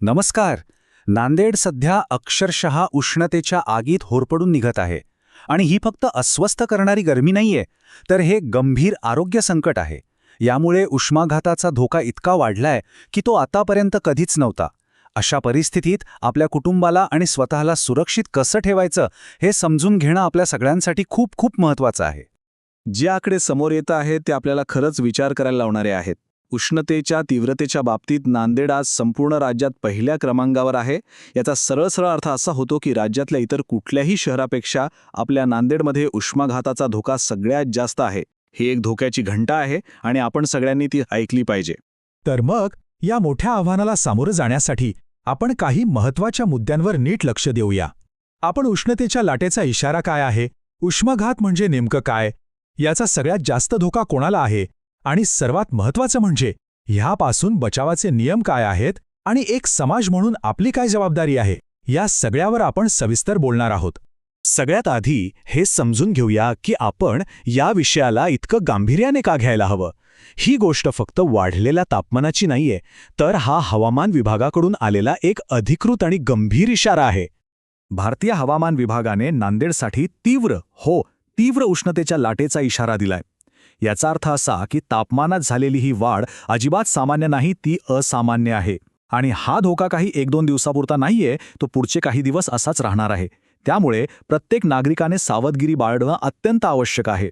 नमस्कार. नांदेड सध्या अक्षरशः उष्णतेच्या आगीत होरपळून निघत आहे. आणि ही फक्त अस्वस्थ करणारी गरमी नाहीये, तर हे गंभीर आरोग्य संकट आहे. यामुळे उष्माघाताचा धोका इतका वाढलाय की तो आतापर्यंत कधीच नव्हता. अशा परिस्थितीत आपल्या कुटुंबाला आणि स्वतःला सुरक्षित कसं ठेवायचं हे समजून घेणं आपल्या सगळ्यांसाठी खूप खूप महत्त्वाचं आहे. जे आकडे समोर येत आहेत ते आपल्याला खरंच विचार करायला लावणारे आहेत. उष्णतेच्या तीव्रतेच्या बाबतीत नांदेड आज संपूर्ण राज्यात पहिल्या क्रमांकावर आहे. याचा सरळ सरळ अर्थ असा होतो की राज्यातल्या इतर कुठल्याही शहरापेक्षा आपल्या नांदेडमध्ये उष्माघाताचा धोका सगळ्यात जास्त आहे. ही एक धोक्याची घंटा आहे आणि आपण सगळ्यांनी ती ऐकली पाहिजे. तर मग या मोठ्या आव्हानाला सामोरं जाण्यासाठी आपण काही महत्त्वाच्या मुद्द्यांवर नीट लक्ष देऊया. आपण उष्णतेच्या लाटेचा इशारा काय आहे, उष्माघात म्हणजे नेमकं काय, याचा सगळ्यात जास्त धोका कोणाला आहे, आणि सर्वात महत्त्वाचं म्हणजे ह्यापासून बचावाचे नियम काय आहेत आणि एक समाज म्हणून आपली काय जबाबदारी आहे, या सगळ्यावर आपण सविस्तर बोलणार आहोत. सगळ्यात आधी हे समजून घेऊया की आपण या विषयाला इतकं गांभीर्याने का घ्यायला हवं. ही गोष्ट फक्त वाढलेल्या तापमानाची नाहीये, तर हा हवामान विभागाकडून आलेला एक अधिकृत आणि गंभीर इशारा आहे. भारतीय हवामान विभागाने नांदेडसाठी तीव्र उष्णतेच्या लाटेचा इशारा दिलाय. याचा अर्थ असा की तापमानात झालेली ही वाढ अजिबात सामान्य नाही, ती असामान्य आहे. आणि हा धोका काही 1-2 दिवसापुरता नाहीये, तो पुढचे काही दिवस असाच राहणार आहे. त्यामुळे प्रत्येक नागरिकाने सावधगिरी बाळगणं अत्यंत आवश्यक आहे.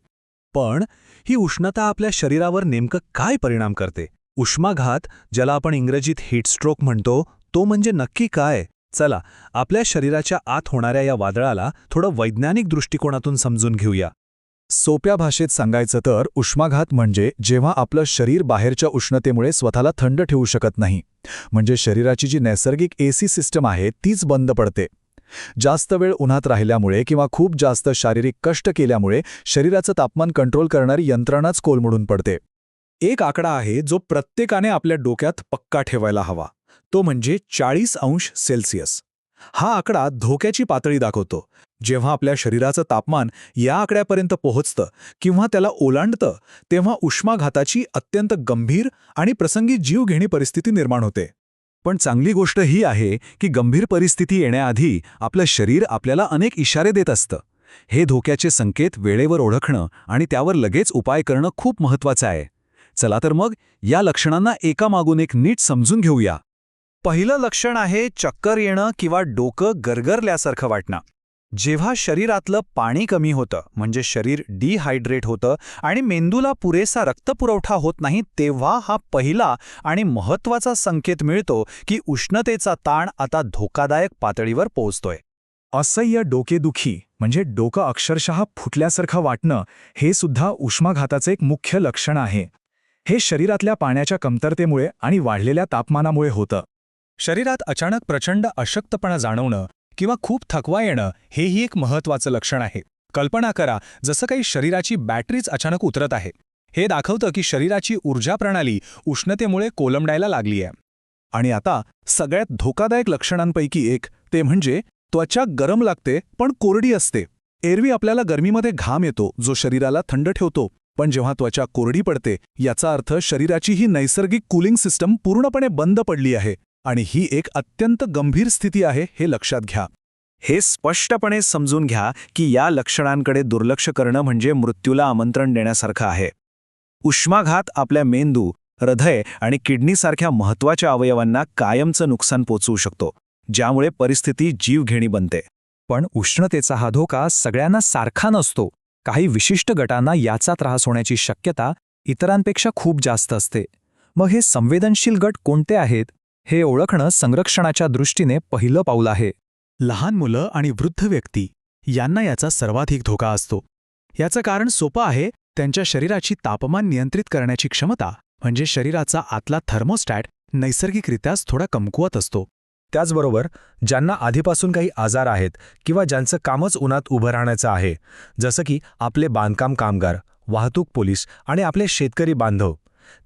पण ही उष्णता आपल्या शरीरावर नेमकं काय परिणाम करते? उष्माघात, ज्याला आपण इंग्रजीत हीटस्ट्रोक म्हणतो, तो म्हणजे नक्की काय? चला, आपल्या शरीराच्या आत होणाऱ्या या वादळाला थोडं वैज्ञानिक दृष्टिकोनातून समजून घेऊया. सोप्या भाषेत सांगायचं तर उष्माघात म्हणजे जेव्हा आपलं शरीर बाहेरच्या उष्णतेमुळे स्वतःला थंड ठेवू शकत नाही. म्हणजे शरीराची जी नैसर्गिक एसी सिस्टम आहे तीच बंद पडते. जास्त वेळ उन्हात राहिल्यामुळे किंवा खूप जास्त शारीरिक कष्ट केल्यामुळे शरीराचं तापमान कंट्रोल करणारी यंत्रणाच कोलमडून पडते. एक आकडा आहे जो प्रत्येकाने आपल्या डोक्यात पक्का ठेवायला हवा, तो म्हणजे 40 अंश सेल्सिअस. हा आकडा धोक्याची पातळी दाखवतो. जेव्हा आपल्या शरीराचं तापमान या आकड्यापर्यंत पोहोचतं किंवा त्याला ओलांडतं, तेव्हा उष्माघाताची अत्यंत गंभीर आणि प्रसंगी जीवघेणी परिस्थिती निर्माण होते. पण चांगली गोष्ट ही आहे की गंभीर परिस्थिती येण्याआधी आपलं शरीर आपल्याला अनेक इशारे देत असतं. हे धोक्याचे संकेत वेळेवर ओळखणं आणि त्यावर लगेच उपाय करणं खूप महत्त्वाचं आहे. चला तर मग या लक्षणांना एकामागून एक नीट समजून घेऊया. पहिलं लक्षण आहे चक्कर येणं किंवा डोकं गरगरल्यासारखं वाटणं. जेव्हा शरीरातलं पाणी कमी होतं, म्हणजे शरीर डिहायड्रेट होतं आणि मेंदूला पुरेसा रक्तपुरवठा होत नाही, तेव्हा हा पहिला आणि महत्त्वाचा संकेत मिळतो की उष्णतेचा ताण आता धोकादायक पातळीवर पोहोचतोय. असह्य डोकेदुखी म्हणजे डोकं अक्षरशः फुटल्यासारखं वाटणं, हे सुद्धा उष्माघाताचं एक मुख्य लक्षण आहे. हे शरीरातल्या पाण्याच्या कमतरतेमुळे आणि वाढलेल्या तापमानामुळे होतं. शरीरात अचानक प्रचंड अशक्तपणा जाणवणं किंवा खूप थकवा येणं, हेही एक महत्त्वाचं लक्षण आहे. कल्पना करा, जसं काही शरीराची बॅटरीच अचानक उतरत आहे. हे दाखवतं की शरीराची ऊर्जा प्रणाली उष्णतेमुळे कोलमडायला लागली आहे. आणि आता सगळ्यात धोकादायक लक्षणांपैकी एक, ते म्हणजे त्वचा गरम लागते पण कोरडी असते. एरवी आपल्याला गरमीमध्ये घाम येतो, जो शरीराला थंड ठेवतो. पण जेव्हा त्वचा कोरडी पडते, याचा अर्थ शरीराची ही नैसर्गिक कूलिंग सिस्टम पूर्णपणे बंद पडली आहे. आणि ही एक अत्यंत गंभीर स्थिती आहे, हे लक्षात घ्या. हे स्पष्टपणे समजून घ्या की या लक्षणांकडे दुर्लक्ष करणं म्हणजे मृत्यूला आमंत्रण देण्यासारखं आहे. उष्माघात आपल्या मेंदू, हृदय आणि किडनीसारख्या महत्त्वाच्या अवयवांना कायमचं नुकसान पोचवू शकतो, ज्यामुळे परिस्थिती जीवघेणी बनते. पण उष्णतेचा हा धोका सगळ्यांना सारखा नसतो. काही विशिष्ट गटांना याचा त्रास होण्याची शक्यता इतरांपेक्षा खूप जास्त असते. मग हे संवेदनशील गट कोणते आहेत, हे ओळखणं संरक्षणाच्या दृष्टीने पहिलं पाऊल आहे. लहान मुलं आणि वृद्ध व्यक्ती यांना याचा सर्वाधिक धोका असतो. याचं कारण सोपं आहे, त्यांच्या शरीराची तापमान नियंत्रित करण्याची क्षमता, म्हणजे शरीराचा आतला थर्मोस्टॅट नैसर्गिकरित्याच थोडा कमकुवत असतो. त्याचबरोबर ज्यांना आधीपासून काही आजार आहेत किंवा ज्यांचं कामच उन्हात उभं राहण्याचं आहे, जसं की आपले बांधकाम कामगार, वाहतूक पोलीस आणि आपले शेतकरी बांधव,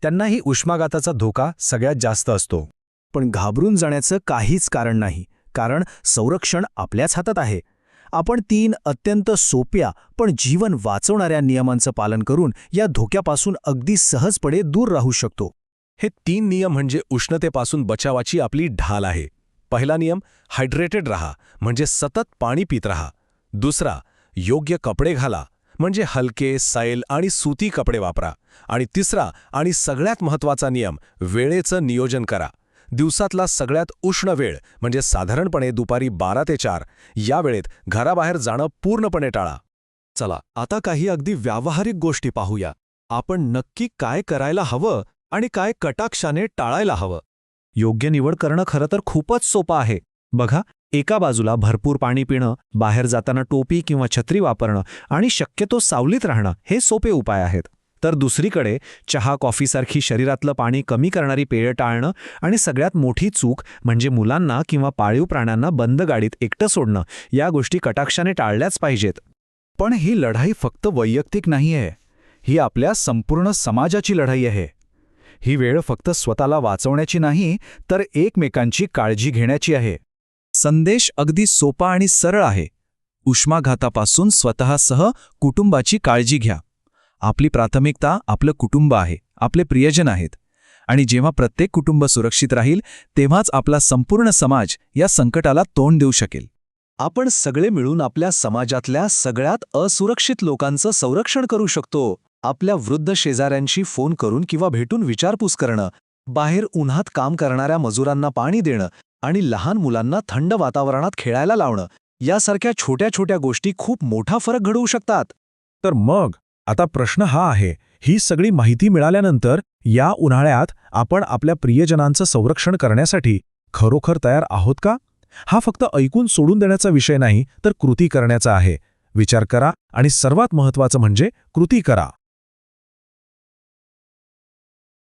त्यांनाही उष्माघाताचा धोका सगळ्यात जास्त असतो. पण घाबरून जाण्याचं काहीच कारण नाही, कारण संरक्षण आपल्याच हातात आहे. आपण 3 अत्यंत सोप्या पण जीवन वाचवणाऱ्या नियमांचं पालन करून या धोक्यापासून अगदी सहजपणे दूर राहू शकतो. हे 3 नियम म्हणजे उष्णतेपासून बचावाची आपली ढाल आहे. पहिला नियम, हायड्रेटेड रहा, म्हणजे सतत पाणी पित रहा. दुसरा, योग्य कपडे घाला, म्हणजे हलके, सैल आणि सुती कपडे वापरा. आणि तिसरा आणि सगळ्यात महत्त्वाचा नियम, वेळेचं नियोजन करा. दिवसातला सगळ्यात उष्ण वेळ म्हणजे साधारणपणे दुपारी 12 ते 4 या वेळेत घराबाहेर जाणं पूर्णपणे टाळा. चला आता काही अगदी व्यावहारिक गोष्टी पाहूया. आपण नक्की काय करायला हवं आणि काय कटाक्षाने टाळायला हवं. योग्य निवड करणं खरं तर खूपच सोपं आहे. बघा, एका बाजूला भरपूर पाणी पिणं, बाहेर जाताना टोपी किंवा छत्री वापरणं आणि शक्यतो सावलीत राहणं हे सोपे उपाय आहेत. तर दुसरीकडे चहा, कॉफीसारखी शरीरातलं पाणी कमी करणारी पेय टाळणं आणि सगळ्यात मोठी चूक म्हणजे मुलांना किंवा पाळीव प्राण्यांना बंद गाडीत एकटं सोडणं, या गोष्टी कटाक्षाने टाळल्याच पाहिजेत. पण ही लढाई फक्त वैयक्तिक नाहीये, ही आपल्या संपूर्ण समाजाची लढाई आहे. ही वेळ फक्त स्वतःला वाचवण्याची नाही, तर एकमेकांची काळजी घेण्याची आहे. संदेश अगदी सोपा आणि सरळ आहे. उष्माघातापासून स्वतःसह कुटुंबाची काळजी घ्या. आपली प्राथमिकता आपलं कुटुंब आहे, आपले प्रियजन आहेत. आणि जेव्हा प्रत्येक कुटुंब सुरक्षित राहील तेव्हाच आपला संपूर्ण समाज या संकटाला तोंड देऊ शकेल. आपण सगळे मिळून आपल्या समाजातल्या सगळ्यात असुरक्षित लोकांचं संरक्षण करू शकतो. आपल्या वृद्ध शेजाऱ्यांशी फोन करून किंवा भेटून विचारपूस करणं, बाहेर उन्हात काम करणाऱ्या मजुरांना पाणी देणं आणि लहान मुलांना थंड वातावरणात खेळायला लावणं, यासारख्या छोट्या छोट्या गोष्टी खूप मोठा फरक घडवू शकतात. तर मग आता प्रश्न हा आहे, ही सगळी माहिती मिळाल्यानंतर या उन्हाळ्यात आपण आपल्या प्रियजनांचं संरक्षण करण्यासाठी खरोखर तयार आहोत का? हा फक्त ऐकून सोडून देण्याचा विषय नाही, तर कृती करण्याचा आहे. विचार करा आणि सर्वात महत्त्वाचं म्हणजे कृती करा.